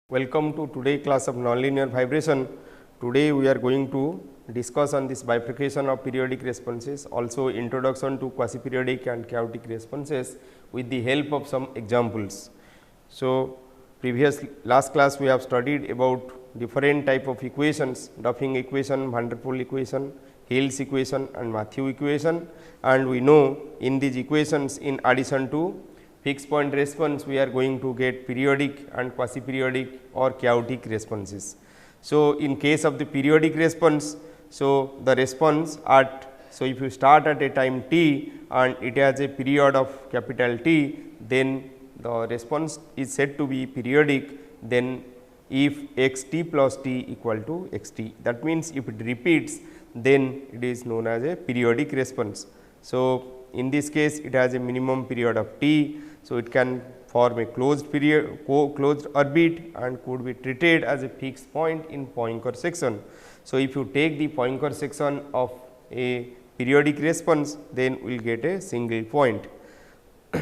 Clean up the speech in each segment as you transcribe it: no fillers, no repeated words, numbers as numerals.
Welcome to today class of nonlinear vibration. Today we are going to discuss on this bifurcation of periodic responses, also introduction to quasi-periodic and chaotic responses with the help of some examples. So, last class we have studied about different type of equations, Duffing equation, Van der Pol equation, Hill's equation and Matthew equation, and we know in these equations in addition to fixed point response we are going to get periodic and quasi-periodic or chaotic responses. So, in case of the periodic response, so the response if you start at a time t and it has a period of capital T, then the response is said to be periodic then if x t plus t equal to x t. That means, if it repeats then it is known as a periodic response. So, in this case it has a minimum period of t. So, it can form a closed orbit and could be treated as a fixed point in Poincare section. So, if you take the Poincare section of a periodic response, then we will get a single point.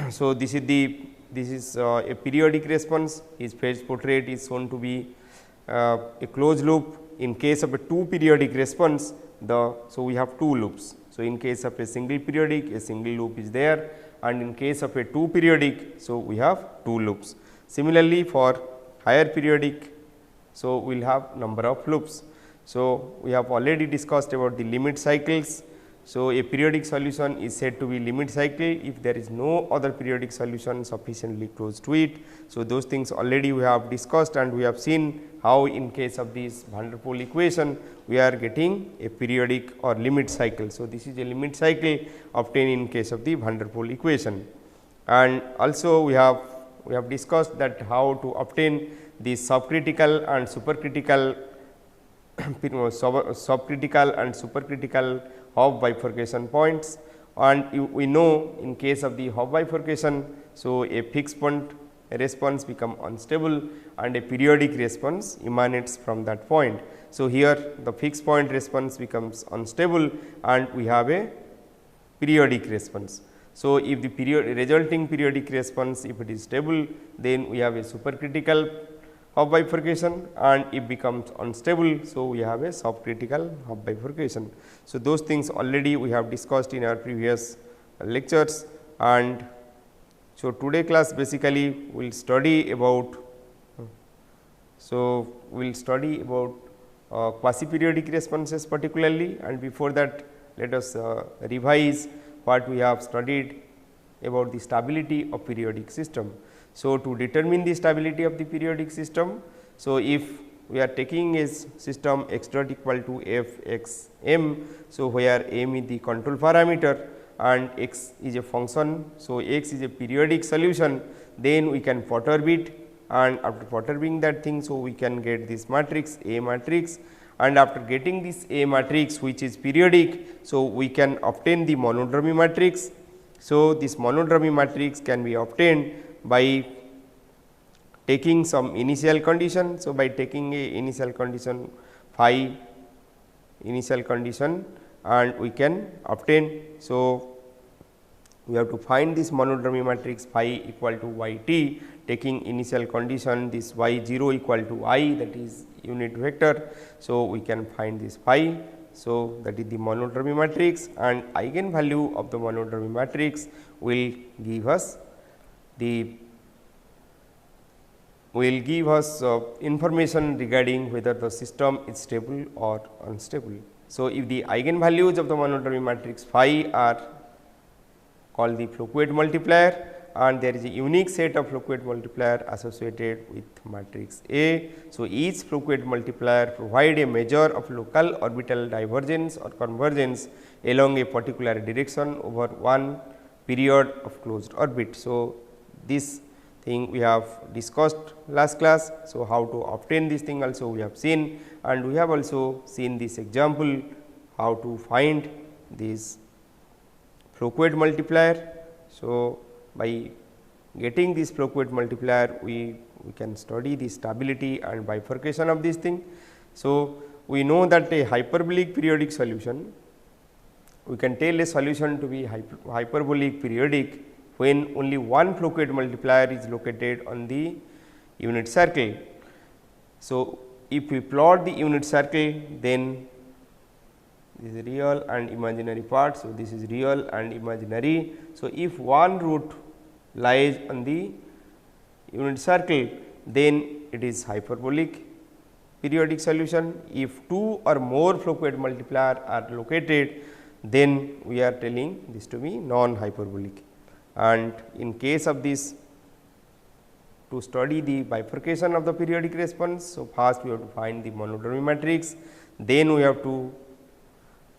So, this is a periodic response. Its phase portrait is shown to be a closed loop. In case of a two periodic response, so we have two loops. So, in case of a single periodic, a single loop is there, and in case of a two periodic, so we have two loops. Similarly, for higher periodic, so we will have number of loops. So, we have already discussed about the limit cycles. So, a periodic solution is said to be limit cycle if there is no other periodic solution sufficiently close to it. So, those things already we have discussed, and we have seen how in case of this Van der Pol equation we are getting a periodic or limit cycle. So, this is a limit cycle obtained in case of the Van der Pol equation, and also we have discussed that how to obtain the subcritical and supercritical Hopf bifurcation points, and we know in case of the Hopf bifurcation. So, a fixed point response become unstable and a periodic response emanates from that point. So, here the fixed point response becomes unstable and we have a periodic response. So, if the resulting periodic response, if it is stable, then we have a supercritical Hopf bifurcation, and it becomes unstable. So, we have a subcritical Hopf bifurcation. So, those things already we have discussed in our previous lectures, and so today class basically we will study about quasi-periodic responses particularly, and before that let us revise what we have studied about the stability of periodic system. So, to determine the stability of the periodic system, so if we are taking a system x dot equal to f x m, so where m is the control parameter and x is a function. So, x is a periodic solution, then we can perturb it, and after perturbing that thing, so we can get this matrix A matrix, and after getting this A matrix which is periodic, so we can obtain the monodromy matrix. So, this monodromy matrix can be obtained by taking some initial condition. So, by taking a initial condition phi initial condition, and we can obtain. So, we have to find this monodromy matrix phi equal to y t, taking initial condition this y 0 equal to I, that is unit vector. So, we can find this phi. So, that is the monodromy matrix, and eigenvalue of the monodromy matrix will give us information regarding whether the system is stable or unstable. So, if the eigenvalues of the monodromy matrix phi are called the Floquet multiplier, and there is a unique set of Floquet multiplier associated with matrix A. So, each Floquet multiplier provide a measure of local orbital divergence or convergence along a particular direction over one period of closed orbit. So, this thing we have discussed last class. So, how to obtain this thing also we have seen, and we have also seen this example how to find this Floquet multiplier. So, by getting this Floquet multiplier we can study the stability and bifurcation of this thing. So, we know that a hyperbolic periodic solution, we can tell a solution to be hyperbolic periodic when only one Floquet multiplier is located on the unit circle. So, if we plot the unit circle, then this is real and imaginary part. So, this is real and imaginary. So, if one root lies on the unit circle, then it is hyperbolic periodic solution. If two or more Floquet multiplier are located, then we are telling this to be non-hyperbolic. And in case of this, to study the bifurcation of the periodic response, so first we have to find the monodromy matrix, then we have to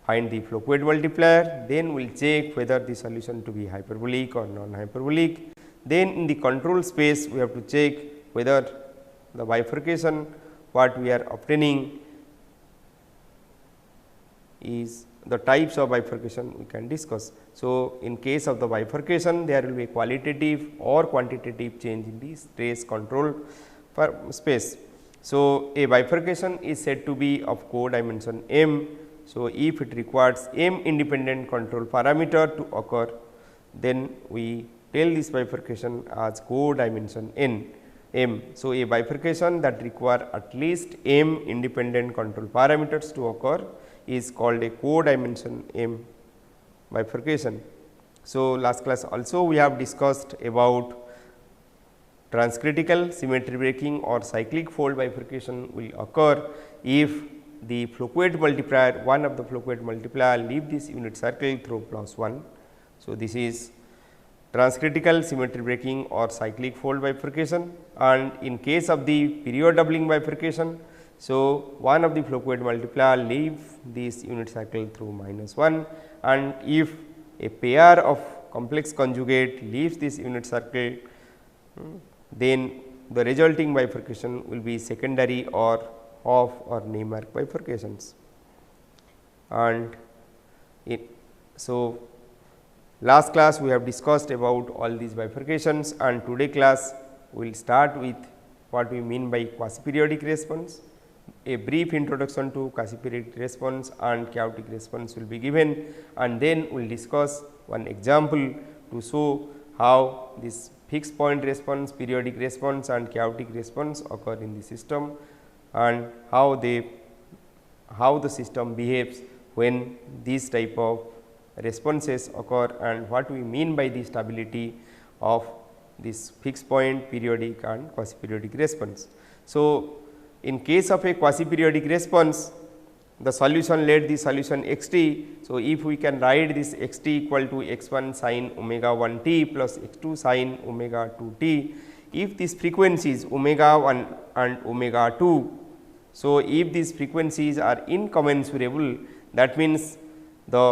find the Floquet multiplier, then we will check whether the solution to be hyperbolic or non-hyperbolic. Then in the control space, we have to check whether the bifurcation what we are obtaining is the types of bifurcation we can discuss. So, in case of the bifurcation, there will be a qualitative or quantitative change in the stress control space. So, a bifurcation is said to be of co-dimension m. So, if it requires m independent control parameter to occur, then we tell this bifurcation as co-dimension m. So, a bifurcation that require at least m independent control parameters to occur is called a co-dimension m bifurcation. So, last class also we have discussed about transcritical symmetry breaking or cyclic fold bifurcation will occur if the Floquet multiplier, one of the Floquet multiplier leave this unit circle through +1. So, this is transcritical symmetry breaking or cyclic fold bifurcation, and in case of the period doubling bifurcation, so one of the Floquet multiplier leave this unit circle through -1, and if a pair of complex conjugate leaves this unit circle, then the resulting bifurcation will be secondary or off or Neymark bifurcations. And so, last class we have discussed about all these bifurcations, and today class we will start with what we mean by quasi-periodic response. A brief introduction to quasi-periodic response and chaotic response will be given, and then we will discuss one example to show how this fixed point response, periodic response and chaotic response occur in the system, and how the system behaves when these type of responses occur, and what we mean by the stability of this fixed point, periodic and quasi-periodic response. So, in case of a quasi-periodic response, the solution, let the solution x t. So, if we can write this x t equal to x 1 sin omega 1 t plus x 2 sin omega 2 t, if these frequencies omega 1 and omega 2. So, if these frequencies are incommensurable, that means the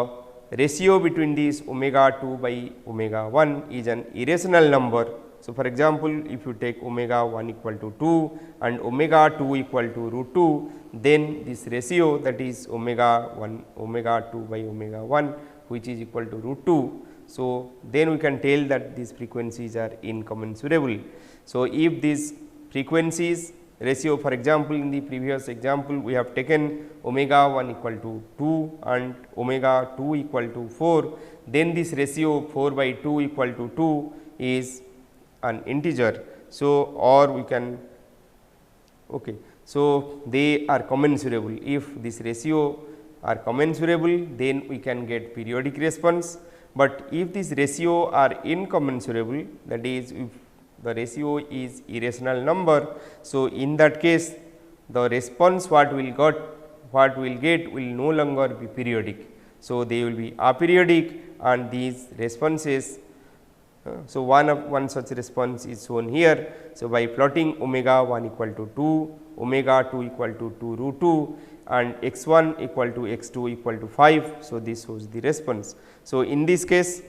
ratio between these omega 2 by omega 1 is an irrational number. So, for example, if you take omega 1 equal to 2 and omega 2 equal to root 2, then this ratio, that is omega 1 omega 2 by omega 1, which is equal to root 2. So, then we can tell that these frequencies are incommensurable. So, if these frequencies ratio, for example, in the previous example we have taken omega 1 equal to 2 and omega 2 equal to 4, then this ratio 4 by 2 equal to 2 is an integer. So, or we can so they are commensurable. If this ratio are commensurable, then we can get periodic response, but if this ratio are incommensurable, that is if the ratio is irrational number. So, in that case the response what we will get will no longer be periodic. So, they will be aperiodic, and these responses. So, one such response is shown here. So, by plotting omega 1 equal to 2, omega 2 equal to 2 root 2 and x 1 equal to x 2 equal to 5. So, this shows the response. So, in this case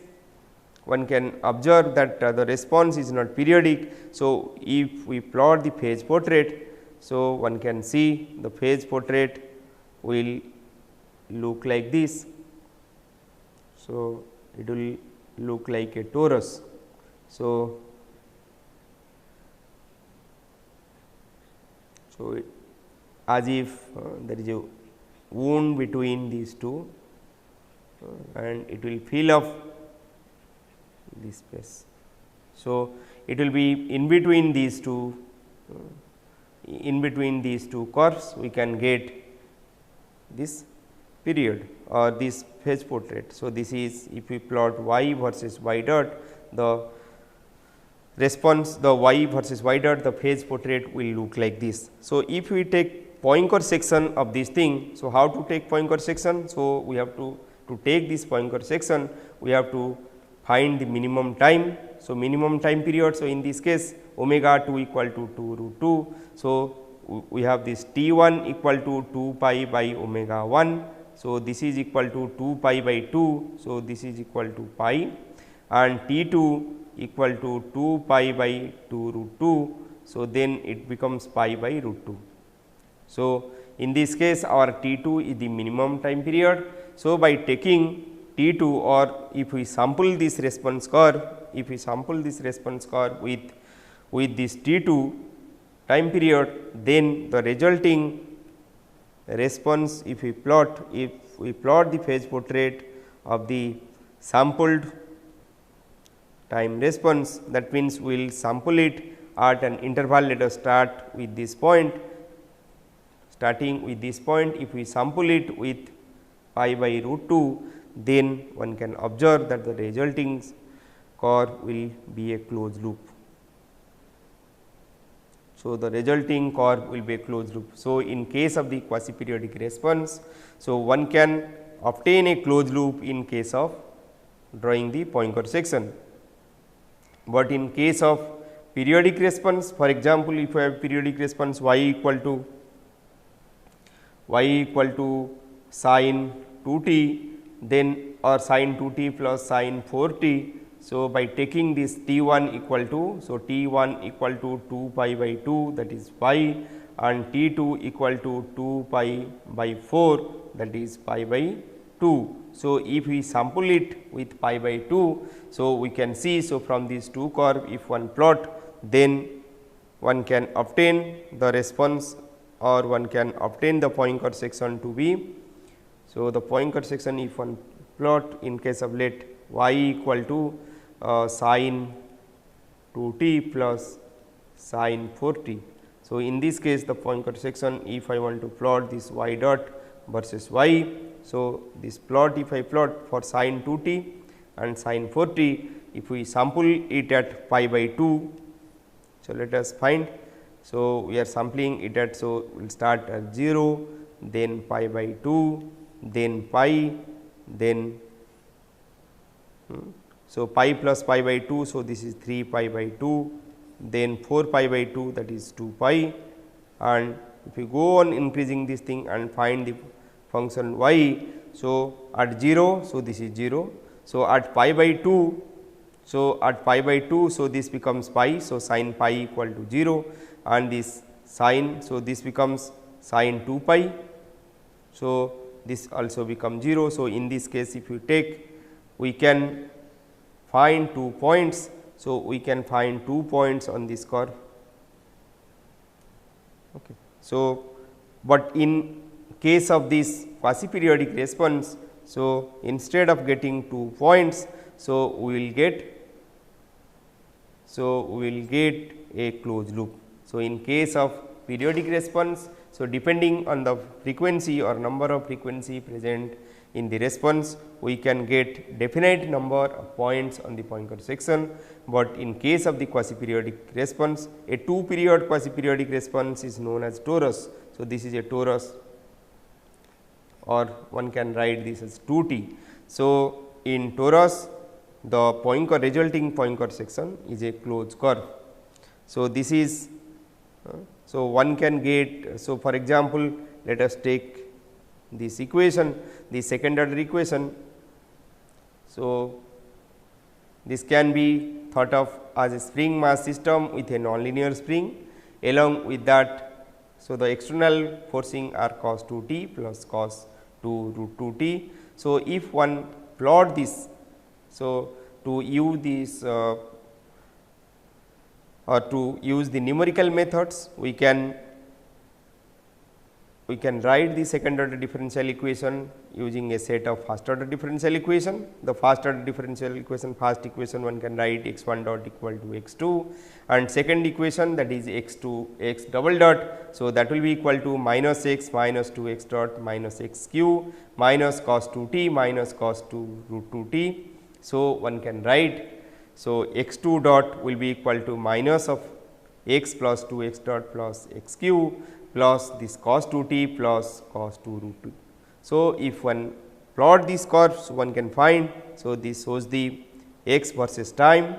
one can observe that the response is not periodic. So, if we plot the phase portrait, so one can see the phase portrait will look like this. So, it will look like a torus. So, as if there is a wound between these two, and it will fill up this space. So, it will be in between these two in between these two curves we can get this period or this phase portrait. So, this is if we plot y versus y dot, the response, the y versus y dot, the phase portrait will look like this. So, if we take Poincare section of this thing, so how to take Poincare section? So, we have to take this Poincare section, we have to find the minimum time. So, minimum time period. So, in this case omega 2 equal to 2 root 2. So, we have this T 1 equal to 2 pi by omega 1. So, this is equal to 2 pi by 2. So, this is equal to pi, and T 2 equal to 2 pi by 2 root 2. So, then it becomes pi by root 2. So, in this case our T 2 is the minimum time period. So, by taking T 2, or if we sample this response curve, if we sample this response curve with this T 2 time period, then the resulting response, if we plot the phase portrait of the sampled time response, that means we will sample it at an interval. Let us start with this point. Starting with this point, if we sample it with pi by root 2, then one can observe that the resulting curve will be a closed loop. So, the resulting curve will be a closed loop. So, in case of the quasi-periodic response, so one can obtain a closed loop in case of drawing the Poincare section. But in case of periodic response, for example, if we have periodic response y equal to sin 2t, then or sin 2t plus sin 4t. So, by taking this T 1 equal to, so T 1 equal to 2 pi by 2, that is pi, and T 2 equal to 2 pi by 4, that is pi by 2. So, if we sample it with pi by 2, so we can see, so from these two curve if one plot, then one can obtain the response, or one can obtain the Poincare section to be. So, the Poincare section if one plot in case of let y equal to sin 2t plus sin 4t. So, in this case the Poincare section, if I want to plot this y dot versus y. So, this plot, if I plot for sin 2t and sin 4t, if we sample it at pi by 2. So, let us find. So, we are sampling it at, so we will start at 0, then pi by 2, then pi, then so pi plus pi by 2. So, this is 3 pi by 2, then 4 pi by 2, that is 2 pi, and if you go on increasing this thing and find the function y. So, at 0, so this is 0. So, at pi by 2, so at pi by 2, so this becomes pi. So, sin pi equal to 0, and this sin, so this becomes sin 2 pi. So, this also becomes 0. So, in this case if you take, we can find 2 points. So, we can find 2 points on this curve. Okay. So, but in case of this quasi-periodic response, so instead of getting 2 points, so we will get a closed loop. So, in case of periodic response, so depending on the frequency or number of frequency present in the response, we can get definite number of points on the Poincare section, but in case of the quasi-periodic response, a 2 period quasi-periodic response is known as torus. So, this is a torus, or one can write this as 2t. So, in torus, the Poincare resulting Poincare section is a closed curve. So, this is so one can get, so for example, let us take this equation, the second order equation. So, this can be thought of as a spring mass system with a nonlinear spring. Along with that, so the external forcing are cos 2 t plus cos 2 root 2 t. So, if one plot this, so to use this or to use the numerical methods, we can we can write the second order differential equation using a set of first order differential equation. The first order differential equation, first equation one can write x 1 dot equal to x 2 and second equation that is x 2 x double dot. So, that will be equal to minus x minus 2 x dot minus x cube minus cos 2 t minus cos 2 root 2 t. So, one can write. So, x 2 dot will be equal to minus of x plus 2 x dot plus x cube plus this cos 2 t plus cos 2 root 2. So, if one plot these curves one can find. So, this shows the x versus time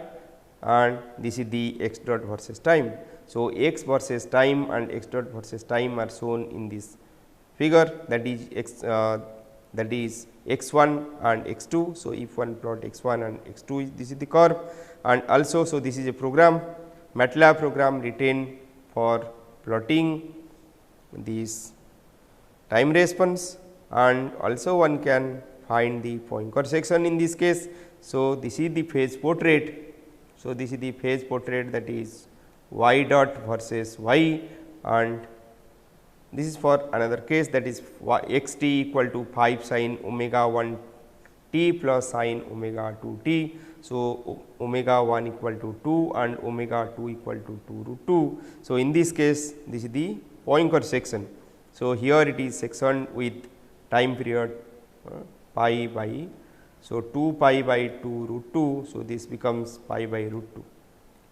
and this is the x dot versus time. So, x versus time and x dot versus time are shown in this figure, that is x 1 and x 2. So, if one plot x 1 and x 2 this is the curve and also. So, this is a program MATLAB program written for plotting this time response and also one can find the Poincare section in this case. So, this is the phase portrait. So, this is the phase portrait, that is y dot versus y and this is for another case, that is x t equal to 5 sin omega 1 t plus sin omega 2 t. So, omega 1 equal to 2 and omega 2 equal to 2 root 2. So, in this case this is the Poincare section. So, here it is sectioned with time period pi by. So, 2 pi by 2 root 2. So, this becomes pi by root 2.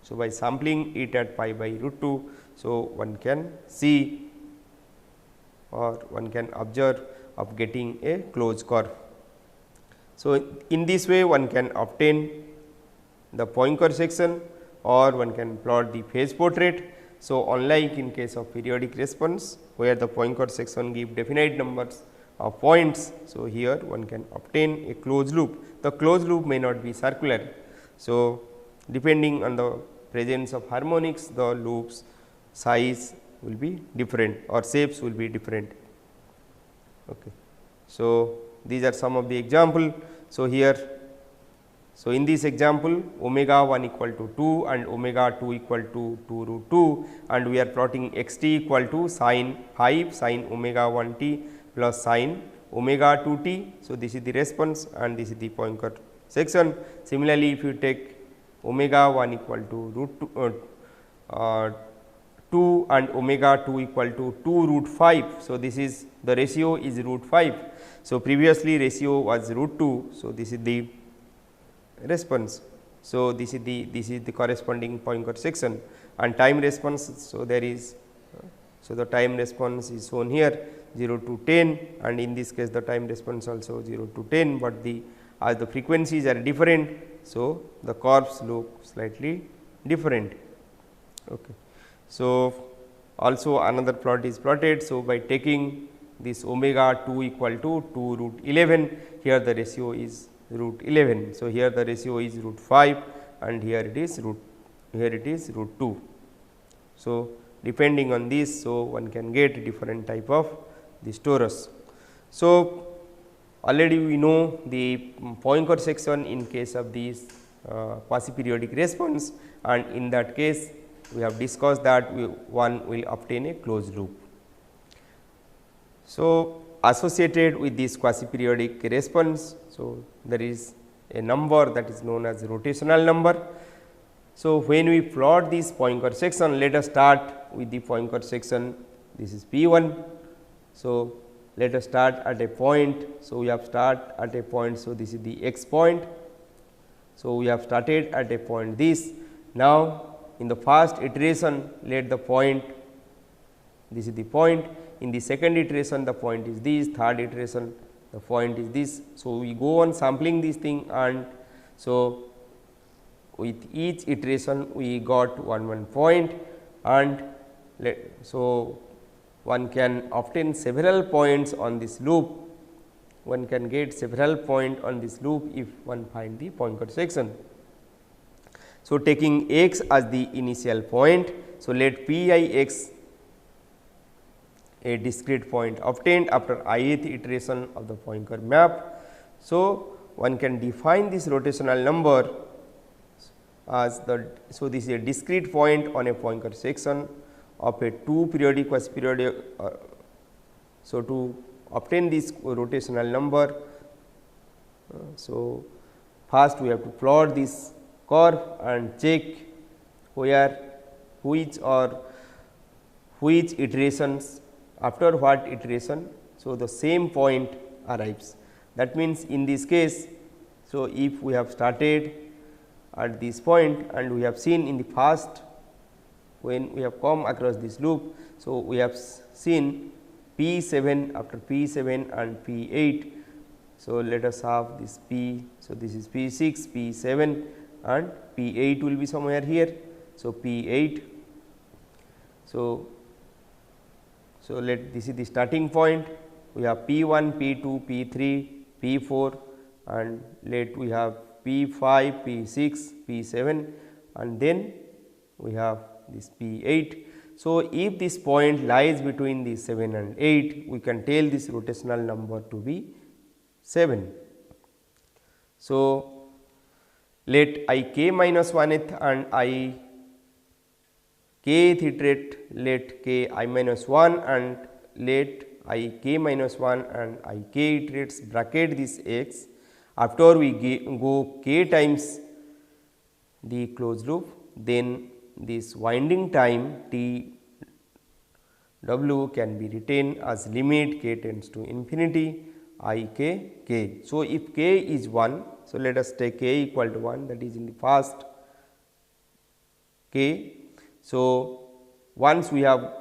So, by sampling it at pi by root 2. So, one can see or one can observe of getting a closed curve. So, in this way one can obtain the Poincare section or one can plot the phase portrait. So, unlike in case of periodic response where the Poincare section give definite numbers of points. So, here one can obtain a closed loop. The closed loop may not be circular. So, depending on the presence of harmonics, the loops size will be different or shapes will be different. Okay. So, these are some of the example. So, here, so in this example omega 1 equal to 2 and omega 2 equal to 2 root 2 and we are plotting x t equal to sin 5 sin omega 1 t plus sin omega 2 t. So, this is the response and this is the Poincare section. Similarly, if you take omega 1 equal to root 2 and omega 2 equal to 2 root 5. So, this is the ratio is root 5. So, previously ratio was root 2. So, this is the response. So, this is the corresponding Poincare section and time response. So, there is so the time response is shown here 0 to 10 and in this case the time response also 0 to 10, but the as the frequencies are different. So, the curves look slightly different. Okay. So, also another plot is plotted. So, by taking this omega 2 equal to 2 root 11, here the ratio is root 11. So, here the ratio is root 5 and here it is root 2. So, depending on this, so one can get different type of this torus. So, already we know the Poincare section in case of this quasi-periodic response and in that case we have discussed that one will obtain a closed loop. So, associated with this quasi-periodic response, so there is a number that is known as rotational number. So, when we plot this Poincare section, let us start with the Poincare section, this is P 1. So, let us start at a point. So, we have start at a point. So, this is the x point. So, we have started at a point this. Now, in the first iteration let the point, this is the point, in the second iteration the point is this, third iteration the point is this. So, we go on sampling this thing and so with each iteration we got one point and so one can obtain several points on this loop, one can get several points on this loop if one find the Poincare section. So, taking x as the initial point. So, let p I x a discrete point obtained after ith iteration of the Poincare map. So, one can define this rotational number as the, so this is a discrete point on a Poincare section of a 2 periodic quasi-periodic So, to obtain this rotational number, so first we have to plot this curve and check where which iterations after what iteration. So, the same point arrives. That means, in this case, so if we have started at this point and we have seen in the first when we have come across this loop. So, we have seen P 7 after P 7 and P 8. So, let us have this P. So, this is P 6, P 7 and P 8 will be somewhere here. So, P 8. So, let this is the starting point. We have P 1, P 2, P 3, P 4 and let we have P 5, P 6, P 7 and then we have this P 8. So, if this point lies between the 7 and 8, we can tell this rotational number to be 7. So, let I k minus 1th and I kth iterate, let k I minus 1 and let I k minus 1 and I k iterates bracket this x. After we go k times the closed loop, then this winding time T w can be written as limit k tends to infinity I k k. So, if k is 1, so let us take k equal to 1, that is in the first k. So, once we have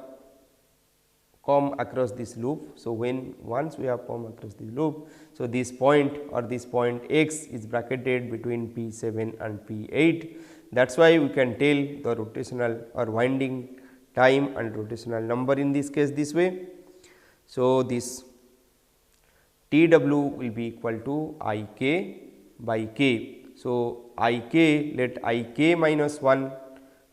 come across this loop. So, once we have come across the loop, so this point or this point x is bracketed between P 7 and P 8. That is why we can tell the rotational or winding time and rotational number in this case this way. So, this T w will be equal to I k by k. So, I k, let I k minus 1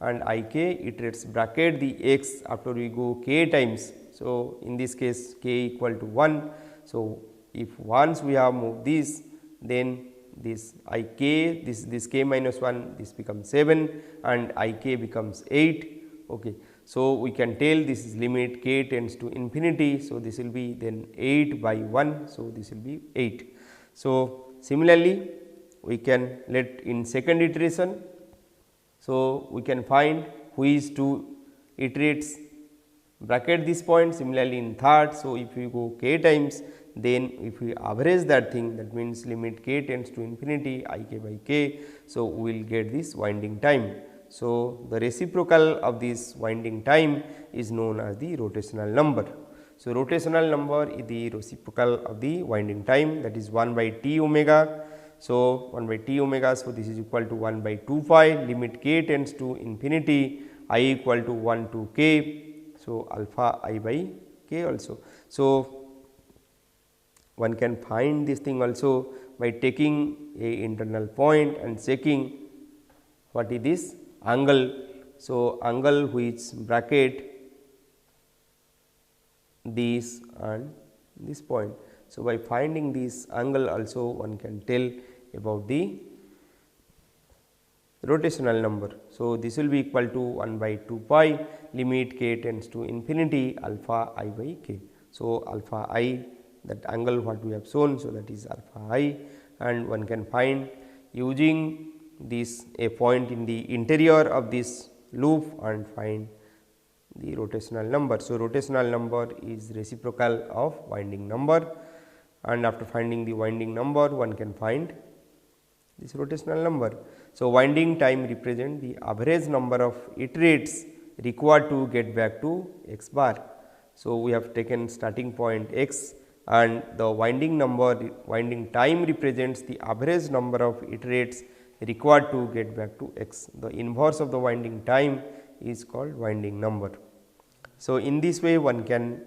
and I k iterates bracket the x after we go k times. So, in this case k equal to 1. So, if once we have moved this, then this I k, this k minus 1, this becomes 7 and I k becomes 8. Okay. So, we can tell this is limit k tends to infinity. So, this will be then 8 by 1. So, this will be 8. So, similarly, we can let in second iteration. So, we can find which two iterates bracket this point, similarly in third. So, if we go k times, then if we average that thing, that means limit k tends to infinity I k by k. So, we will get this winding time. So, the reciprocal of this winding time is known as the rotational number. So, rotational number is the reciprocal of the winding time, that is 1 by t omega. So, 1 by t omega. So, this is equal to 1 by 2 pi, limit k tends to infinity I equal to 1 to k. So, alpha I by k also. So, one can find this thing also by taking a internal point and checking what is this angle. So, angle which bracket this and this point. So, by finding this angle also one can tell about the rotational number. So, this will be equal to 1 by 2 pi limit k tends to infinity alpha I by k. So, alpha I, that angle what we have shown. So, that is alpha I, and one can find using this a point in the interior of this loop and find the rotational number. So, rotational number is reciprocal of winding number, and after finding the winding number one can find this rotational number. So, winding time represent the average number of iterates required to get back to x bar. So, we have taken starting point x and the winding time represents the average number of iterates required to get back to x. The inverse of the winding time is called winding number. So, in this way one can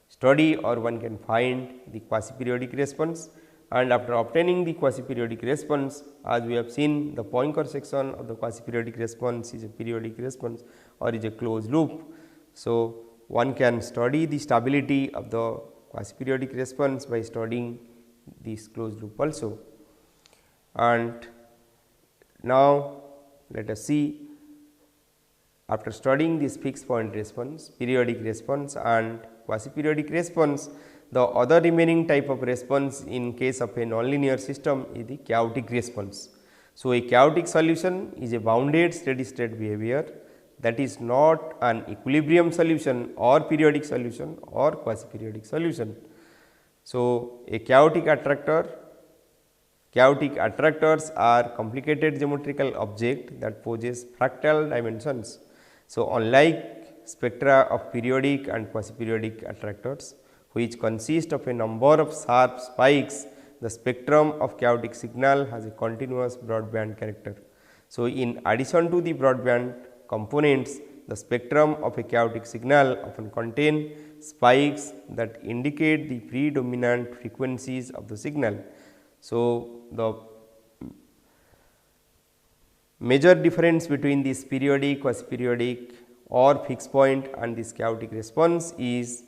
study or one can find the quasi-periodic response, and after obtaining the quasi-periodic response, as we have seen, the Poincare section of the quasi-periodic response is a periodic response or is a closed loop. So, one can study the stability of the quasi-periodic response by studying this closed loop also. And now, let us see after studying this fixed point response, periodic response and quasi-periodic response, the other remaining type of response in case of a nonlinear system is the chaotic response. So, a chaotic solution is a bounded steady state behavior that is not an equilibrium solution or periodic solution or quasi-periodic solution. So, a chaotic attractors are complicated geometrical object that possess fractal dimensions. So, unlike spectra of periodic and quasi-periodic attractors, which consist of a number of sharp spikes, the spectrum of chaotic signal has a continuous broadband character. So, in addition to the broadband components, the spectrum of a chaotic signal often contain spikes that indicate the predominant frequencies of the signal. So, the major difference between this periodic, quasi-periodic or fixed point and this chaotic response is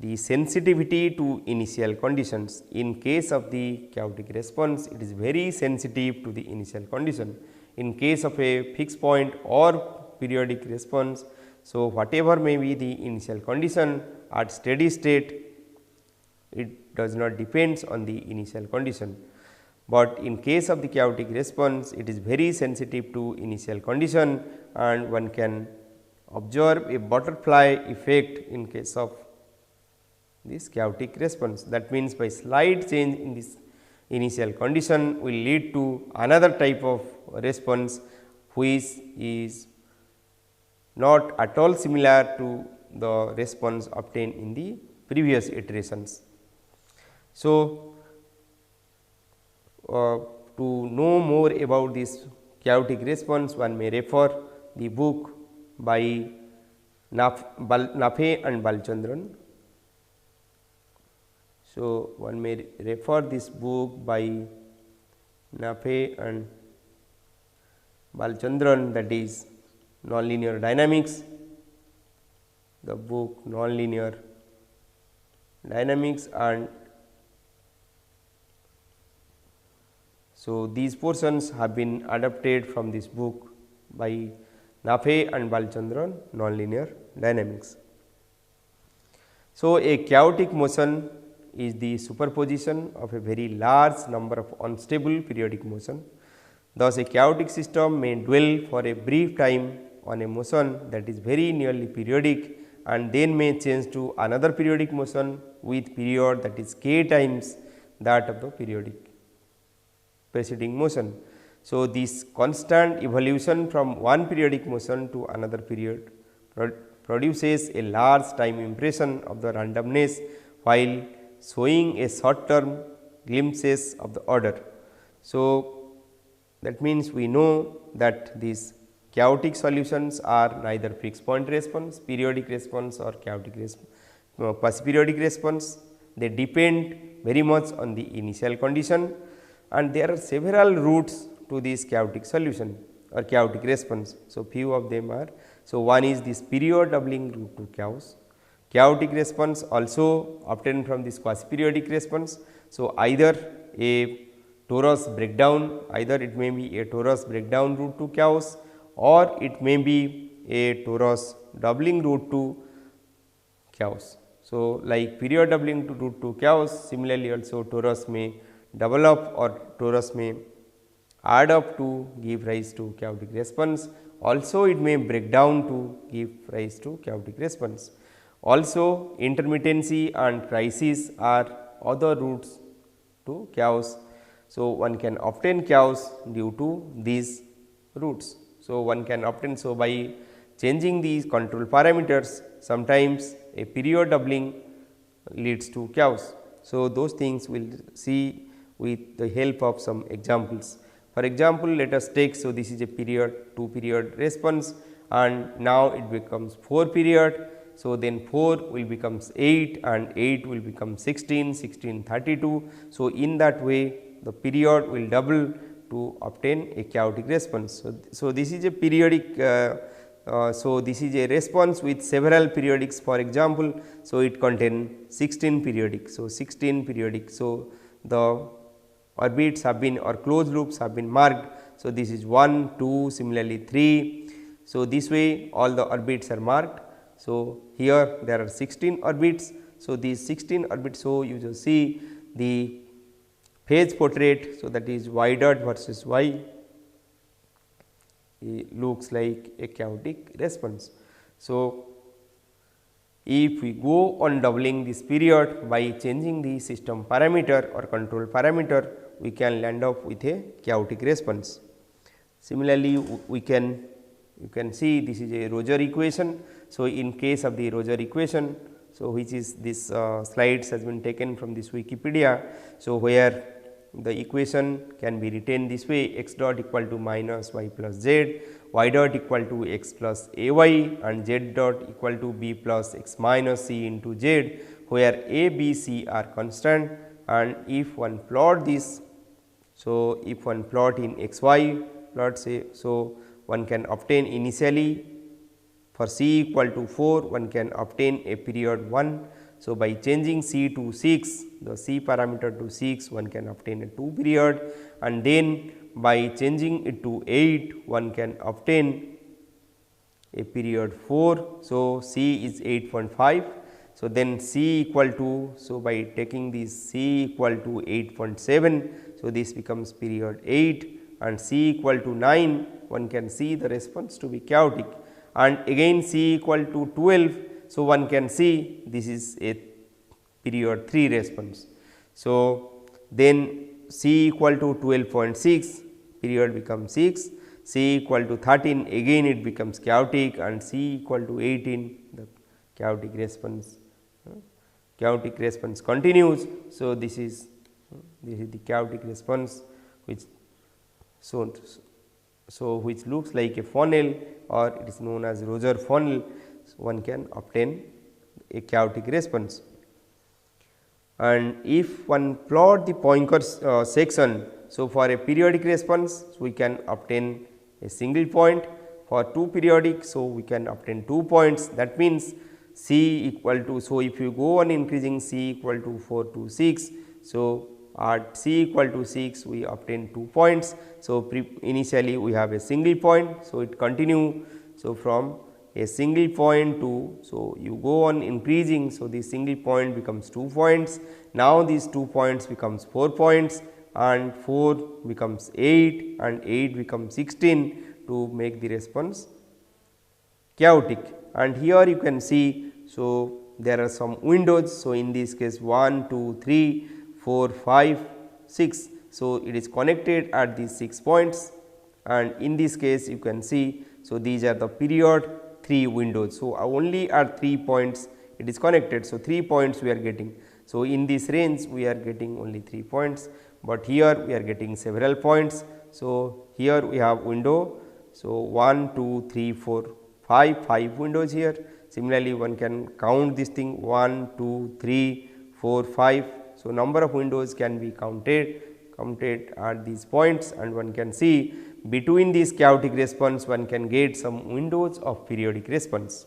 the sensitivity to initial conditions. In case of the chaotic response, it is very sensitive to the initial condition. In case of a fixed point or periodic response, so whatever may be the initial condition at steady state, it does not depends on the initial condition. But in case of the chaotic response, it is very sensitive to initial condition and one can observe a butterfly effect in case of this chaotic response. That means, by slight change in this initial condition will lead to another type of response which is not at all similar to the response obtained in the previous iterations. So, to know more about this chaotic response, one may refer the book by Nafe and Balchandran. So, one may refer this book by Nafe and Balchandran, that is Nonlinear Dynamics, the book Nonlinear Dynamics, and so these portions have been adapted from this book by Nafe and Balchandran, Nonlinear Dynamics. So, a chaotic motion is the superposition of a very large number of unstable periodic motion. Thus, a chaotic system may dwell for a brief time on a motion that is very nearly periodic and then may change to another periodic motion with period that is k times that of the periodic preceding motion. So, this constant evolution from one periodic motion to another period produces a large time impression of the randomness, while showing a short term glimpses of the order. So, that means, we know that these chaotic solutions are neither fixed point response, periodic response or chaotic response, quasi-periodic response. They depend very much on the initial condition, and there are several routes to this chaotic solution or chaotic response. So, few of them are. So, one is this period doubling route to chaos. Chaotic response also obtained from this quasi-periodic response. So, either a torus breakdown, either it may be a torus breakdown route to chaos or it may be a torus doubling route to chaos. So, like period doubling to route to chaos, similarly also torus may double up or torus may add up to give rise to chaotic response. Also, it may break down to give rise to chaotic response. Also, intermittency and crisis are other routes to chaos. So, one can obtain chaos due to these routes. So, one can obtain, so by changing these control parameters, sometimes a period doubling leads to chaos. So, those things we will see with the help of some examples. For example, let us take, so this is a period 2 period response and now it becomes 4 period. So, then 4 will becomes 8 and 8 will become 16, 16 32. So, in that way the period will double to obtain a chaotic response. So, this is a periodic, so this is a response with several periodics, for example. So, it contains 16 periodic. So, 16 periodic. So, the orbits have been or closed loops have been marked. So, this is 1, 2, similarly 3. So, this way all the orbits are marked. So, here there are 16 orbits. So, these 16 orbits, so you just see the phase portrait. So, that is y dot versus y, it looks like a chaotic response. So, if we go on doubling this period by changing the system parameter or control parameter, we can land up with a chaotic response. Similarly, we can you can see this is a Roger equation. So, in case of the Roger equation, so which is this slides has been taken from this Wikipedia. So, where the equation can be written this way: x dot equal to minus y plus z, y dot equal to x plus a y, and z dot equal to b plus x minus c into z, where a, b, c are constant. And if one plot this, so if one plot in x y plot say, so one can obtain initially for c equal to 4, one can obtain a period 1. So, by changing c to 6, the c parameter to 6, one can obtain a 2 period, and then by changing it to 8, one can obtain a period 4. So, c is 8.5. So, then c equal to, so by taking this c equal to 8.7, so this becomes period 8, and c equal to 9, one can see the response to be chaotic, and again c equal to 12. So, one can see this is a period 3 response. So, then c equal to 12.6, period becomes 6, c equal to 13, again it becomes chaotic, and c equal to 18, the chaotic response continues. So, this is the chaotic response which which looks like a funnel, or it is known as Roger funnel. So, one can obtain a chaotic response. And if one plot the Poincare section, so for a periodic response, so we can obtain a single point. For 2 periodic, so we can obtain 2 points. That means c equal to, so if you go on increasing c equal to 4 to 6, so at c equal to 6 we obtain 2 points. So, initially we have a single point. So, it continue. So, from a single point to, so you go on increasing. So, the single point becomes 2 points. Now, these 2 points becomes 4 points, and 4 becomes 8, and 8 becomes 16 to make the response chaotic. And here you can see, so there are some windows. So, in this case 1, 2, 3, 4, 5, 6. So, it is connected at these 6 points, and in this case you can see, so these are the period 3 windows. So, only at 3 points it is connected. So, 3 points we are getting. So, in this range we are getting only 3 points, but here we are getting several points. So, here we have window. So, 1, 2, 3, 4, 5 windows here. Similarly, one can count this thing 1, 2, 3, 4, 5. So, number of windows can be counted at these points, and one can see between this chaotic response one can get some windows of periodic response.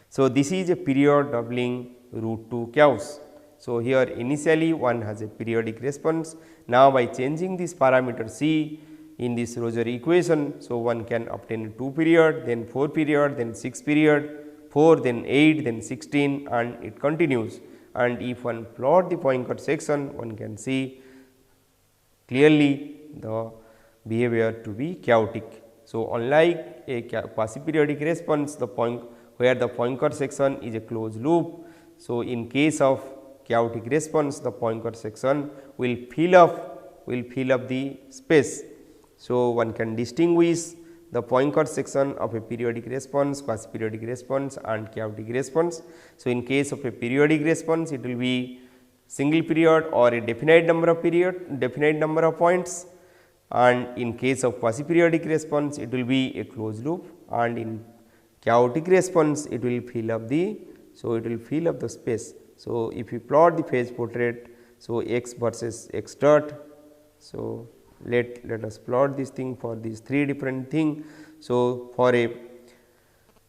So, this is a period doubling root to chaos. So, here initially one has a periodic response. Now, by changing this parameter c in this Roger equation, so one can obtain 2 period, then 4 period, then 6 period, 4, then 8, then 16, and it continues. And if one plot the Poincare section, one can see clearly the behavior to be chaotic. So, unlike a quasi-periodic response, where the Poincare section is a closed loop. So, in case of chaotic response, the Poincare section will fill up the space. So, one can distinguish the Poincare section of a periodic response, quasi-periodic response, and chaotic response. So, in case of a periodic response, it will be single period or a definite number of points, and in case of quasi-periodic response, it will be a closed loop, and in chaotic response, it will fill up the space. So, if you plot the phase portrait, so x versus x dot. So, let us plot this thing for these 3 different thing. So, for a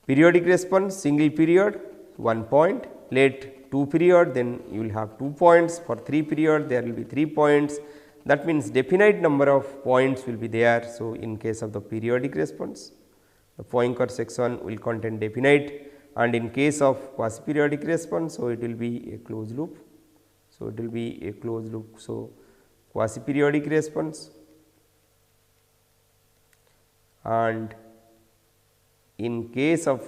periodic response, single period 1 point, let 2 period, then you will have 2 points. For 3 period, there will be 3 points. That means, definite number of points will be there. So, in case of the periodic response, the Poincare section will contain definite, and in case of quasi periodic response, so it will be a closed loop. So, it will be a closed loop. So, quasi periodic response, and in case of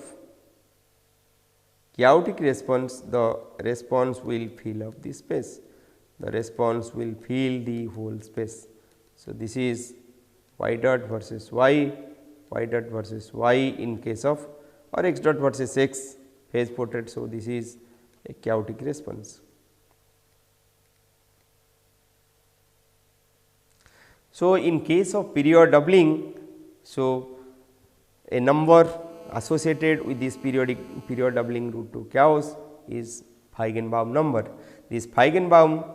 chaotic response, the response will fill up the space, the response will fill the whole space. So, this is y dot versus y dot versus y in case of, or x dot versus x phase portrait. So, this is a chaotic response. So, in case of period doubling, so a number associated with this period doubling root 2 chaos is Feigenbaum number. This Feigenbaum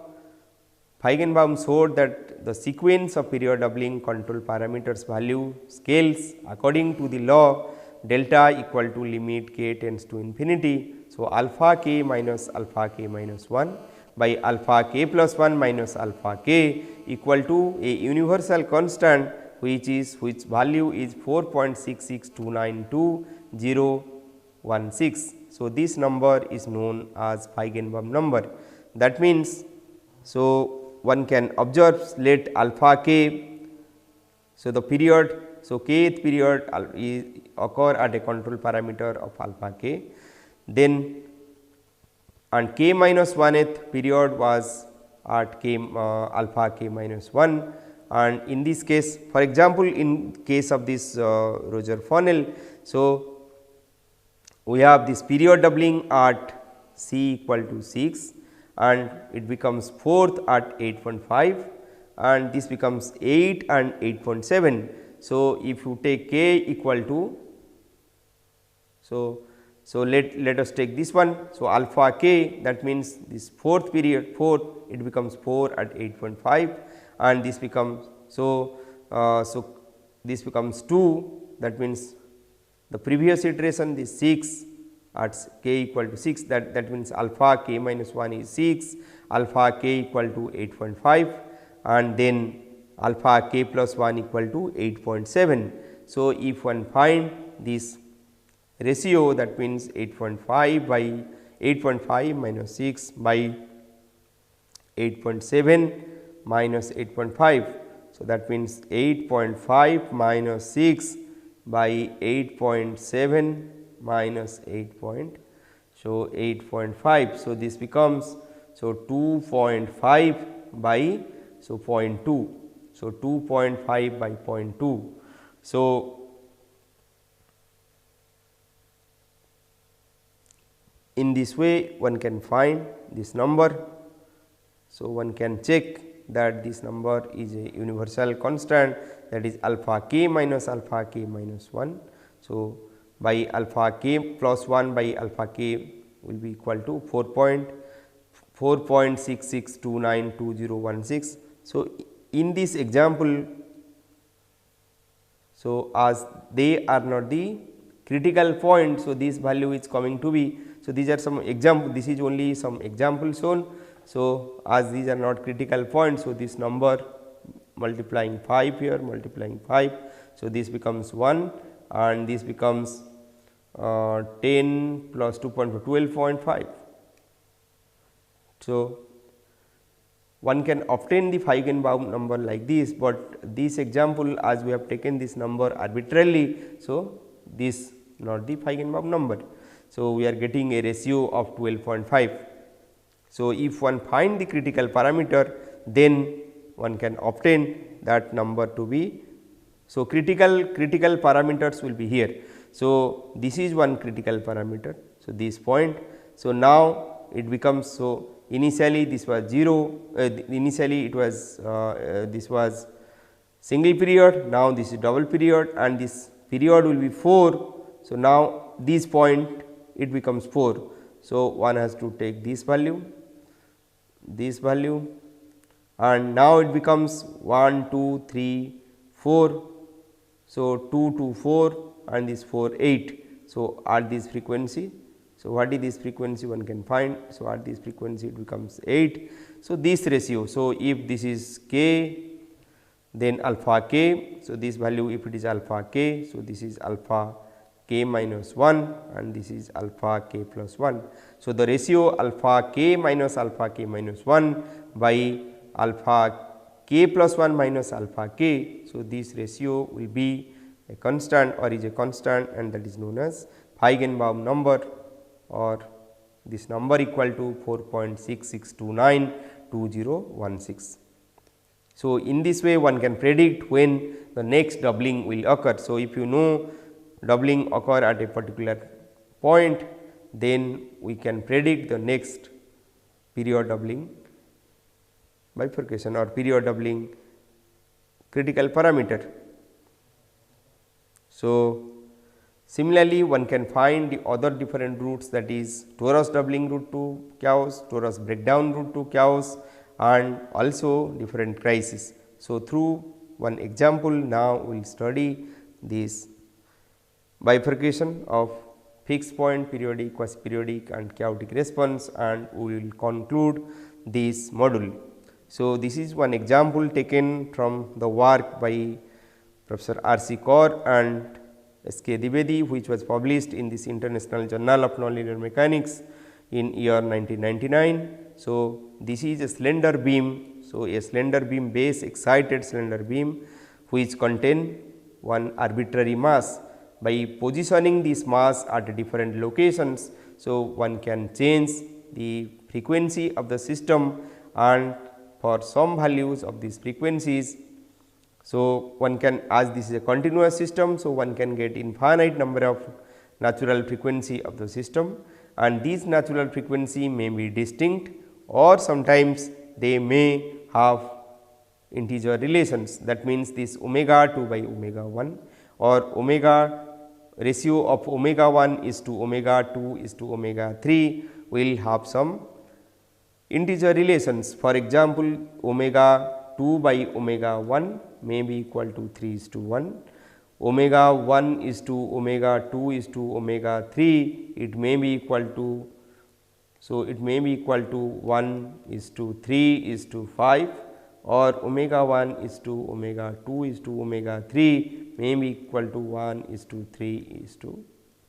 showed that the sequence of period doubling control parameters value scales according to the law delta equal to limit k tends to infinity. So, alpha k minus 1 by alpha k plus 1 minus alpha k equal to a universal constant which value is 4.6629216. So, this number is known as Feigenbaum number. That means, so one can observe let alpha k, so the period, so kth period occur at a control parameter of alpha k, then and k minus 1th period was at k alpha k minus 1. And in this case, for example, in case of this Roger funnel, so we have this period doubling at c equal to 6 and it becomes 4th at 8.5 and this becomes 8 and 8.7. So, if you take k equal to, so let us take this one. So, alpha k, that means this 4th period 4, it becomes 4 at 8.5 and this becomes, so this becomes 2, that means the previous iteration this 6 at k equal to 6, that means alpha k minus 1 is 6, alpha k equal to 8.5 and then alpha k plus 1 equal to 8.7. So, if one find this ratio, that means 8.5 by 8.5 minus 6 by 8.7 minus 8.5. So, that means 8.5 minus 6 by 8.7 minus 8.5. So, this becomes, so 2.5 by, so 0.2. So, 2.5 by 0.2. So, in this way one can find this number. So, one can check that this number is a universal constant, that is alpha k minus 1. So, by alpha k plus 1 by alpha k will be equal to 4.66292016. So, in this example, so as they are not the critical point, so this value is coming to be. So, these are some example, this is only some example shown. So, as these are not critical points, so this number multiplying 5 here, multiplying 5. So, this becomes 1 and this becomes 10 plus 2.4, 12.5. So, one can obtain the Feigenbaum number like this, but this example as we have taken this number arbitrarily. So, this not the Feigenbaum number. So, we are getting a ratio of 12.5. So, if one find the critical parameter, then one can obtain that number to be. So, critical parameters will be here. So, this is one critical parameter. So, this point. So, now it becomes, so initially this was 0, initially it was this was single period, now this is double period and this period will be 4. So, now this point it becomes 4. So, one has to take this value and now it becomes 1, 2, 3, 4. So, 2, 2, 4 and this 4, 8. So, at this frequency. So, what is this frequency one can find. So, at this frequency it becomes 8. So, this ratio. So, if this is k, then alpha k. So, this value if it is alpha k. So, this is alpha k minus 1 and this is alpha k plus 1. So, the ratio alpha k minus 1 by alpha k plus 1 minus alpha k. So, this ratio will be a constant or is a constant, and that is known as Feigenbaum number, or this number equal to 4.66292016. So, in this way one can predict when the next doubling will occur. So, if you know doubling occur at a particular point, then we can predict the next period doubling bifurcation or period doubling critical parameter. So, similarly, one can find the other different routes, that is torus doubling route to chaos, torus breakdown route to chaos, and also different crises. So, through one example now we will study this bifurcation of fixed point, periodic, quasi-periodic and chaotic response, and we will conclude this module. So, this is one example taken from the work by Professor R.C. Kaur and S.K. Dwivedi, which was published in this International Journal of Nonlinear Mechanics in year 1999. So, this is a slender beam. So, a slender beam base, excited slender beam, which contain one arbitrary mass. By positioning this mass at different locations, so one can change the frequency of the system, and for some values of these frequencies, so one can, as this is a continuous system, so one can get infinite number of natural frequency of the system, and these natural frequency may be distinct, or sometimes they may have integer relations. That means, this omega 2 by omega 1 or omega ratio of omega 1 is to omega 2 is to omega 3 will have some integer relations. For example, omega 2 by omega 1 may be equal to 3 is to 1, omega 1 is to omega 2 is to omega 3, it may be equal to, so it may be equal to 1 is to 3 is to 5, or omega 1 is to omega 2 is to omega 3 may be equal to 1 is to 3 is to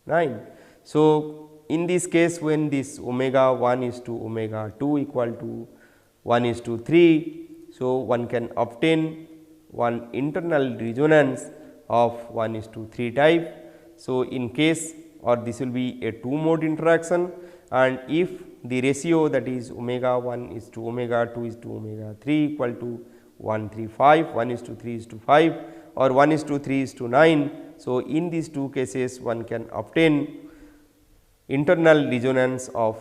9. So, in this case, when this omega 1 is to omega 2 equal to 1 is to 3, so one can obtain one internal resonance of 1 is to 3 type. So, in case, or this will be a 2 mode interaction, and if the ratio, that is omega 1 is to omega 2 is to omega 3 equal to 1 3 5, 1 is to 3 is to 5, or 1 is to 3 is to 9. So, in these two cases one can obtain internal resonance of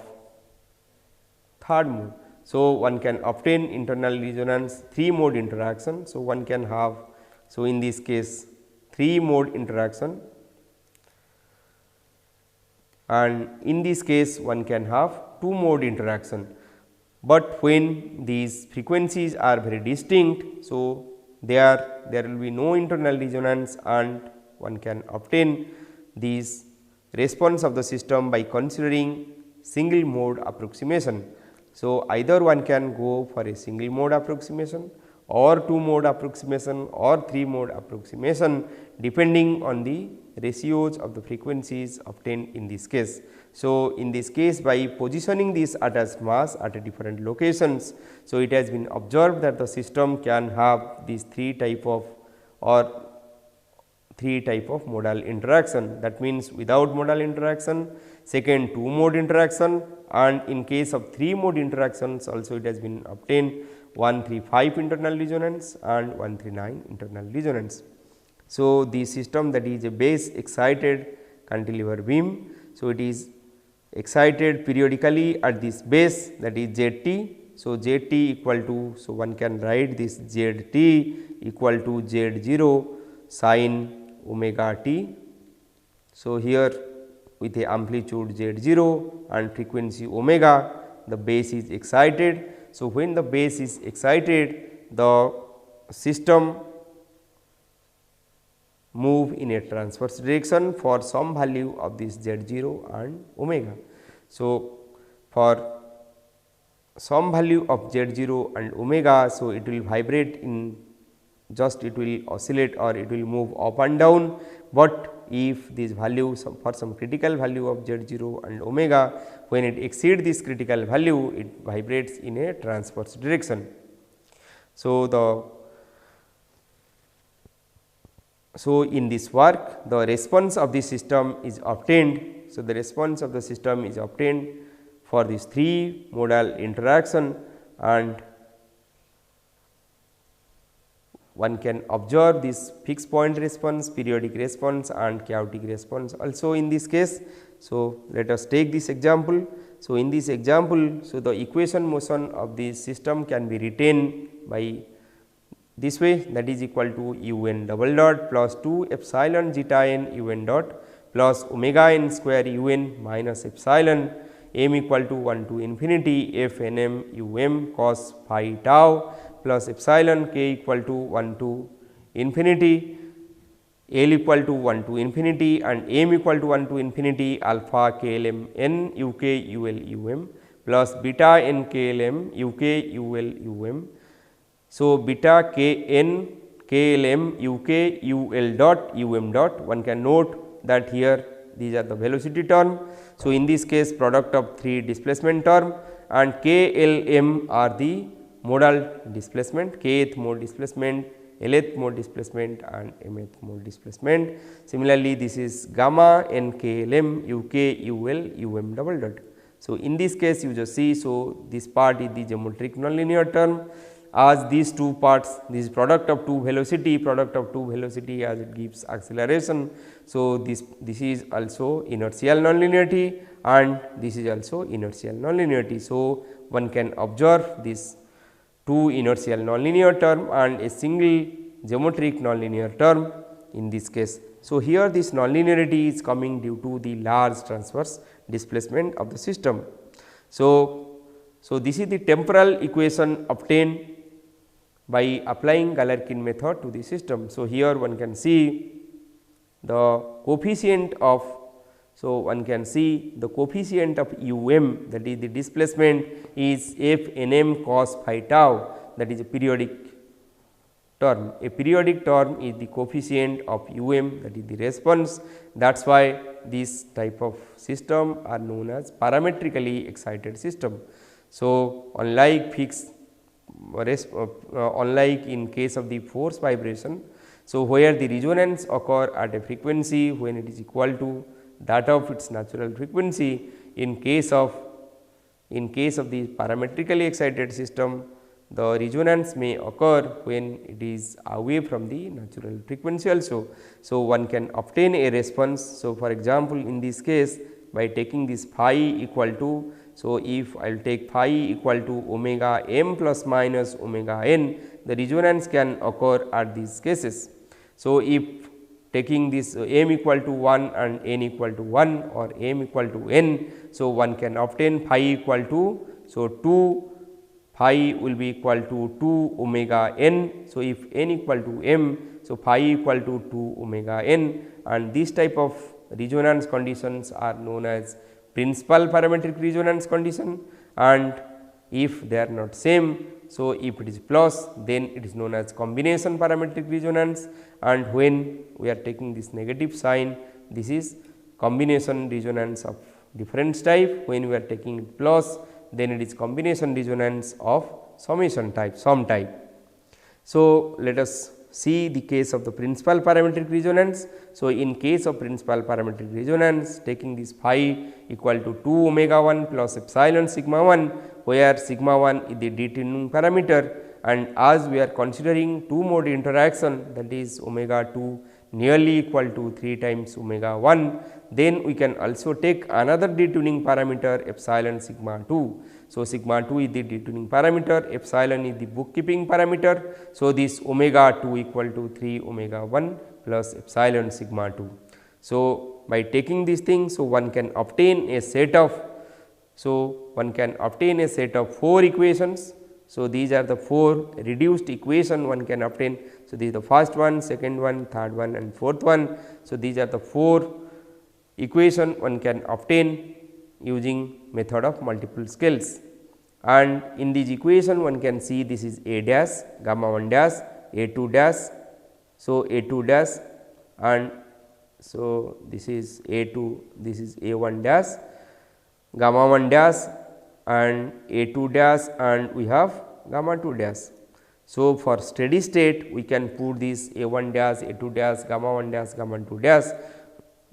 third mode. So, one can obtain internal resonance 3 mode interaction. So, one can have, so in this case 3 mode interaction, and in this case one can have 2 mode interaction, but when these frequencies are very distinct. So, there will be no internal resonance, and one can obtain these response of the system by considering single mode approximation. So, either one can go for a single mode approximation or 2 mode approximation or 3 mode approximation, depending on the ratios of the frequencies obtained in this case. So, in this case, by positioning this attached mass at different locations, so it has been observed that the system can have these 3 type of modal interaction. That means, without modal interaction, second 2 mode interaction, and in case of 3 mode interactions also it has been obtained 135 internal resonance and 139 internal resonance. So, the system, that is a base excited cantilever beam. So, it is excited periodically at this base, that is ZT. So, ZT equal to, so one can write this ZT equal to Z0 sin omega t. So, here with a amplitude Z0 and frequency omega, the base is excited. So, when the base is excited, the system move in a transverse direction for some value of this Z0 and omega. So, for some value of Z0 and omega, so it will vibrate in, just it will oscillate or it will move up and down, but if this value for some critical value of z0 and omega, when it exceeds this critical value, it vibrates in a transverse direction. So, in this work, the response of the system is obtained. So, the response of the system is obtained for this 3 modal interaction, and one can observe this fixed point response, periodic response and chaotic response also in this case. So, let us take this example. So, in this example, so the equation motion of this system can be written by this way, that is equal to u n double dot plus 2 epsilon zeta n u n dot plus omega n square u n minus epsilon m equal to 1 to infinity f n m u m cos phi tau plus epsilon k equal to 1 to infinity, L equal to 1 to infinity and m equal to 1 to infinity alpha k l m n u k u l u m plus beta n k l m u k u l u m. So, beta k n k l m u k u l dot u m dot, one can note that here these are the velocity term. So, in this case product of 3 displacement term and k l m are the modal displacement, kth mode displacement, lth mode displacement and mth mode displacement. Similarly, this is gamma n k l m u k u l u m double dot. So, in this case you just see, so this part is the geometric nonlinear term, as these two parts, this product of two velocity as it gives acceleration. So, this is also inertial nonlinearity and this is also inertial nonlinearity. So, one can observe this 2 inertial nonlinear term and a single geometric nonlinear term in this case. So, here this nonlinearity is coming due to the large transverse displacement of the system. So, this is the temporal equation obtained by applying Galerkin method to the system. So, here one can see the coefficient of, so one can see the coefficient of u m, that is the displacement is f n m cos phi tau, that is a periodic term. A periodic term is the coefficient of u m, that is the response. That is why this type of system are known as parametrically excited system. So, unlike fixed unlike in case of the force vibration. So, where the resonance occur at a frequency when it is equal to that of its natural frequency, in case of the parametrically excited system, the resonance may occur when it is away from the natural frequency also. So, one can obtain a response. So, for example, in this case by taking this phi equal to, so if I will take phi equal to omega m plus minus omega n, the resonance can occur at these cases. So, if taking this m equal to 1 and n equal to 1 or m equal to n, so one can obtain phi equal to, so 2 phi will be equal to 2 omega n. So, if n equal to m, so phi equal to 2 omega n, and this type of resonance conditions are known as principal parametric resonance condition, and if they are not same, so if it is plus, then it is known as combination parametric resonance, and when we are taking this negative sign, this is combination resonance of difference type. When we are taking it plus, then it is combination resonance of summation type, sum type. So, let us see the case of the principal parametric resonance. So, in case of principal parametric resonance, taking this phi equal to 2 omega 1 plus epsilon sigma 1, where sigma 1 is the detuning parameter, and as we are considering two mode interaction, that is omega 2 nearly equal to 3 times omega 1, then we can also take another detuning parameter epsilon sigma 2. So, sigma 2 is the detuning parameter, epsilon is the bookkeeping parameter. So, this omega 2 equal to 3 omega 1 plus epsilon sigma 2. So, by taking these things, so one can obtain a set of, four equations. So, these are the 4 reduced equation one can obtain. So, this is the first one, second one, third one and fourth one. So, these are the 4 equation one can obtain using method of multiple scales, and in this equation one can see this is A dash, gamma 1 dash, A 2 dash. So, A 2 dash and So, this is A2, this is A1 dash, gamma 1 dash and A2 dash, and we have gamma 2 dash. So, for steady state we can put this A1 dash, A2 dash, gamma 1 dash, gamma 2 dash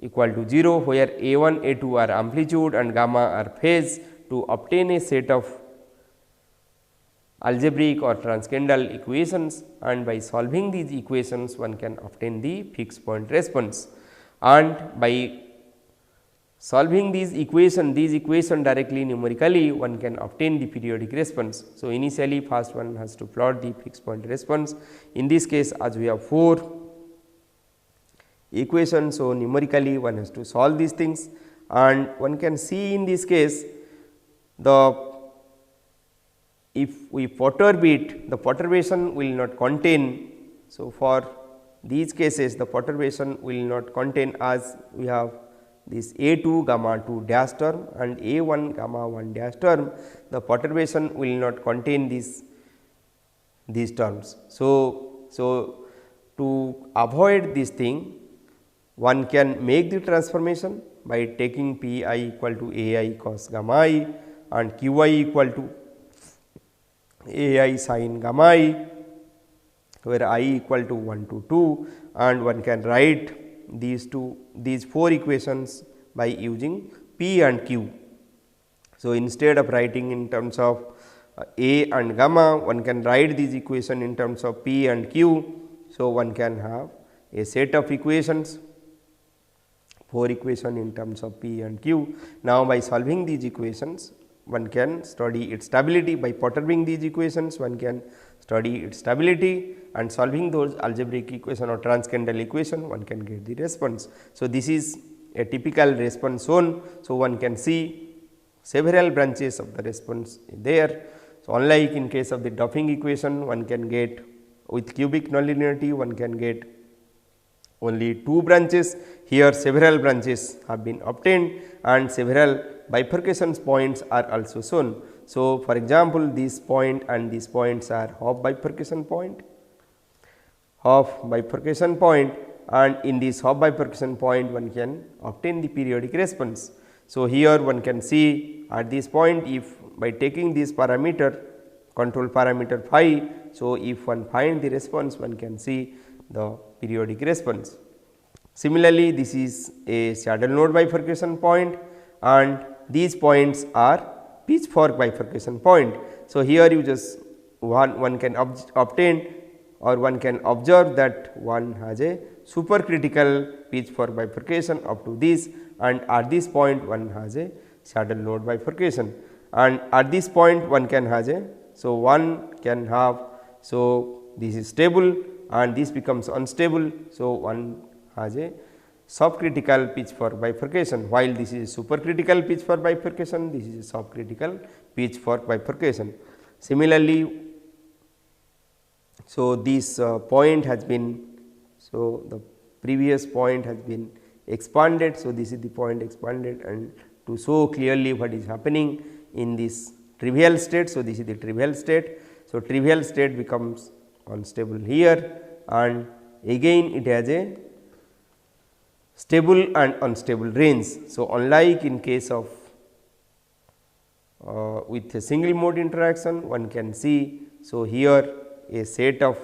equal to 0, where A1, A2 are amplitude and gamma are phase, to obtain a set of algebraic or transcendental equations, and by solving these equations one can obtain the fixed point response. And by solving these equation directly numerically, one can obtain the periodic response. So, initially first one has to plot the fixed point response. In this case, as we have 4 equations, so numerically one has to solve these things, and one can see in this case if we perturb it, the perturbation will not contain. So, for these cases the perturbation will not contain, as we have this A2 gamma 2 dash term and A1 gamma 1 dash term, the perturbation will not contain these terms. So, to avoid this thing, one can make the transformation by taking P I equal to A I cos gamma I and Q I equal to A I sin gamma I, where I equal to 1 to 2, and one can write these 4 equations by using P and Q. So, instead of writing in terms of A and gamma, one can write these equation in terms of P and Q. So, one can have a set of equations, 4 equation in terms of P and Q. Now, by solving these equations, one can study its stability. By perturbing these equations, one can study its stability, and solving those algebraic equation or transcendental equation, one can get the response. So, this is a typical response shown. So, one can see several branches of the response there. So, unlike in case of the Duffing equation, one can get with cubic nonlinearity, one can get only 2 branches. Here several branches have been obtained and several bifurcation points are also shown. So, for example, this point and these points are half bifurcation point, and in this half bifurcation point one can obtain the periodic response. So, here one can see at this point, if by taking this parameter, control parameter phi, so if one find the response, one can see the periodic response. Similarly, this is a saddle node bifurcation point, and these points are pitchfork bifurcation point. So, here you just one can obtain, or one can observe that one has a supercritical pitchfork bifurcation up to this, and at this point one has a saddle node bifurcation, and at this point one can has a, so one can have, so this is stable and this becomes unstable. So, one has a subcritical pitchfork bifurcation, while this is supercritical pitchfork bifurcation, this is a subcritical pitchfork bifurcation. Similarly, so this point has been, so the previous point has been expanded. So, this is the point expanded, and to show clearly what is happening in this trivial state. So, this is the trivial state. So, trivial state becomes unstable here, and again it has a stable and unstable range. So, unlike in case of with a single mode interaction, one can see, so here a set of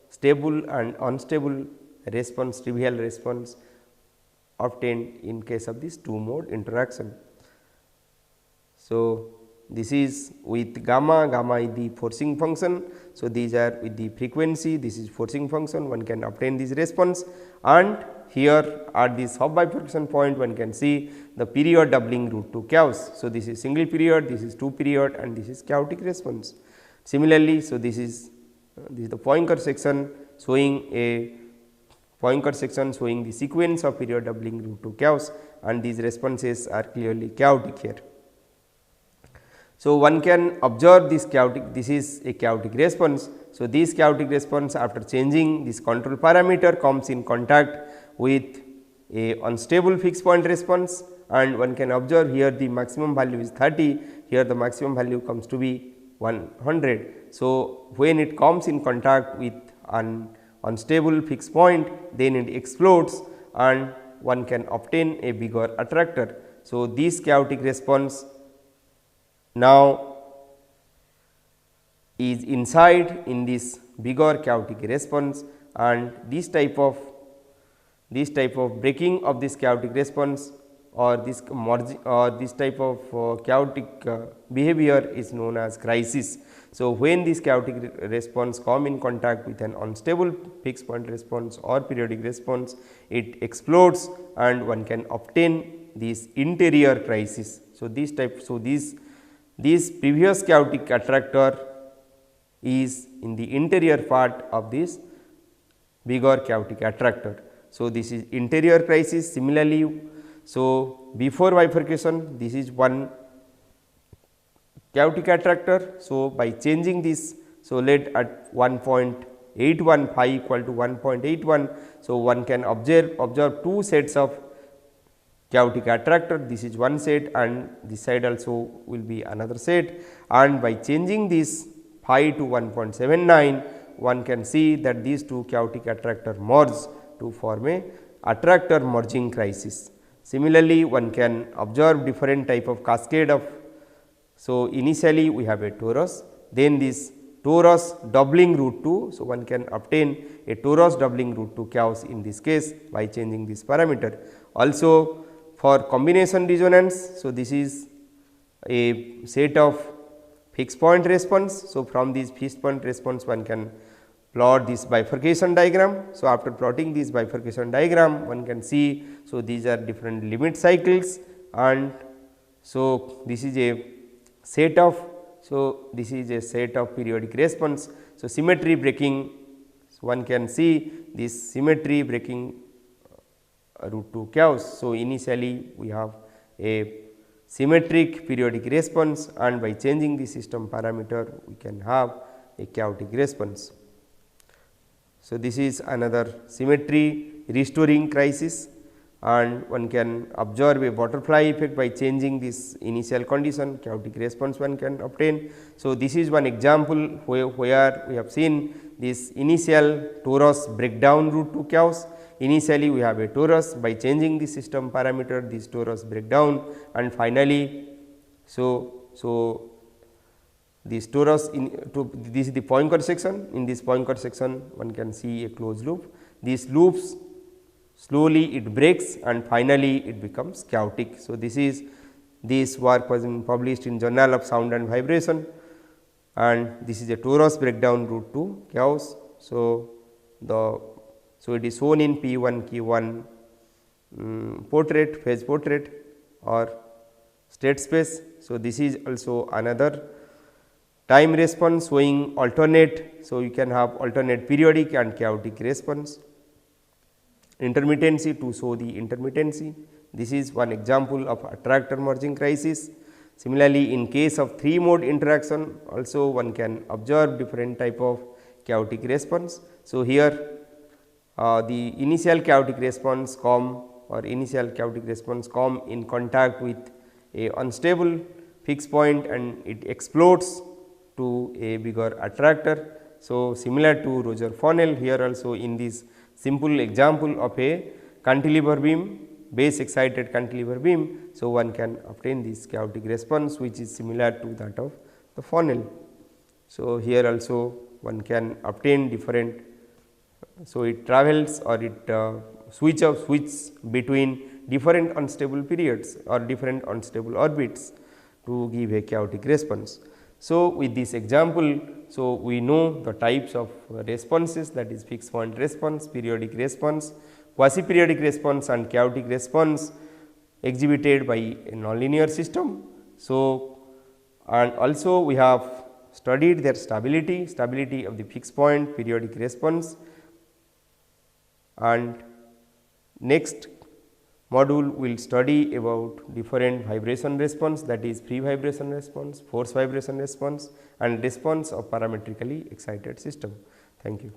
stable and unstable response, trivial response obtained in case of this 2 mode interaction. So, this is with gamma, gamma is the forcing function. So, these are with the frequency, this is forcing function, one can obtain this response, and here at this half bifurcation point one can see the period doubling root 2 chaos. So, this is single period, this is 2 period, and this is chaotic response. Similarly, so this is the Poincare section showing the sequence of period doubling root 2 chaos, and these responses are clearly chaotic here. So, one can observe this chaotic, this is a chaotic response. So, this chaotic response after changing this control parameter comes in contact with a unstable fixed point response, and one can observe here the maximum value is 30, here the maximum value comes to be 100. So, when it comes in contact with an unstable fixed point, then it explodes, and one can obtain a bigger attractor. So, this chaotic response now is inside in this bigger chaotic response, and this type of breaking of this chaotic response or this type of chaotic behavior is known as crisis. So, when this chaotic response come in contact with an unstable fixed point response or periodic response, it explodes and one can obtain this interior crisis. So, this previous chaotic attractor is in the interior part of this bigger chaotic attractor. So, this is interior crisis. Similarly, so before bifurcation, this is one chaotic attractor. So, by changing this, so let at 1.81 phi equal to 1.81. So, one can observe two sets of chaotic attractor. This is one set and this side also will be another set, and by changing this phi to 1.79, one can see that these two chaotic attractor merge to form a attractor merging crisis. Similarly, one can observe different type of cascade of. So, initially we have a torus, then this torus doubling root 2. So, one can obtain a torus doubling root 2 chaos in this case by changing this parameter. Also, for combination resonance, so this is a set of fixed point response. So, from this fixed point response one can plot this bifurcation diagram. So, after plotting this bifurcation diagram, one can see, so these are different limit cycles, and so this is a set of, so this is a set of periodic response. So, symmetry breaking, so one can see this symmetry breaking root 2 chaos. So, initially we have a symmetric periodic response, and by changing the system parameter we can have a chaotic response. So, this is another symmetry restoring crisis, and one can observe a butterfly effect by changing this initial condition, chaotic response one can obtain. So, this is one example where we have seen this initial torus breakdown root 2 chaos. Initially we have a torus, by changing the system parameter this torus breakdown, and finally, so this torus this is the Poincare section. In this Poincare section one can see a closed loop. These loops slowly it breaks and finally it becomes chaotic. So, this work was published in Journal of Sound and Vibration, and this is a torus breakdown root 2 chaos. So, it is shown in P1 Q1 portrait, phase portrait or state space. So, this is also another time response showing alternate. So, you can have alternate periodic and chaotic response, intermittency to show the intermittency. This is one example of attractor merging crisis. Similarly, in case of 3 mode interaction also one can observe different type of chaotic response. So, here the initial chaotic response come in contact with a unstable fixed point and it explodes to a bigger attractor. So, similar to Roger funnel, here also in this simple example of a cantilever beam, base excited cantilever beam. So, one can obtain this chaotic response which is similar to that of the funnel. So, here also one can obtain different. So, it travels or it switches between different unstable periods or different unstable orbits to give a chaotic response. So, with this example, so we know the types of responses, that is fixed point response, periodic response, quasi-periodic response and chaotic response exhibited by a nonlinear system. So, and also we have studied their stability of the fixed point periodic response, and next module will study about different vibration response, that is free vibration response, force vibration response and response of parametrically excited system. Thank you.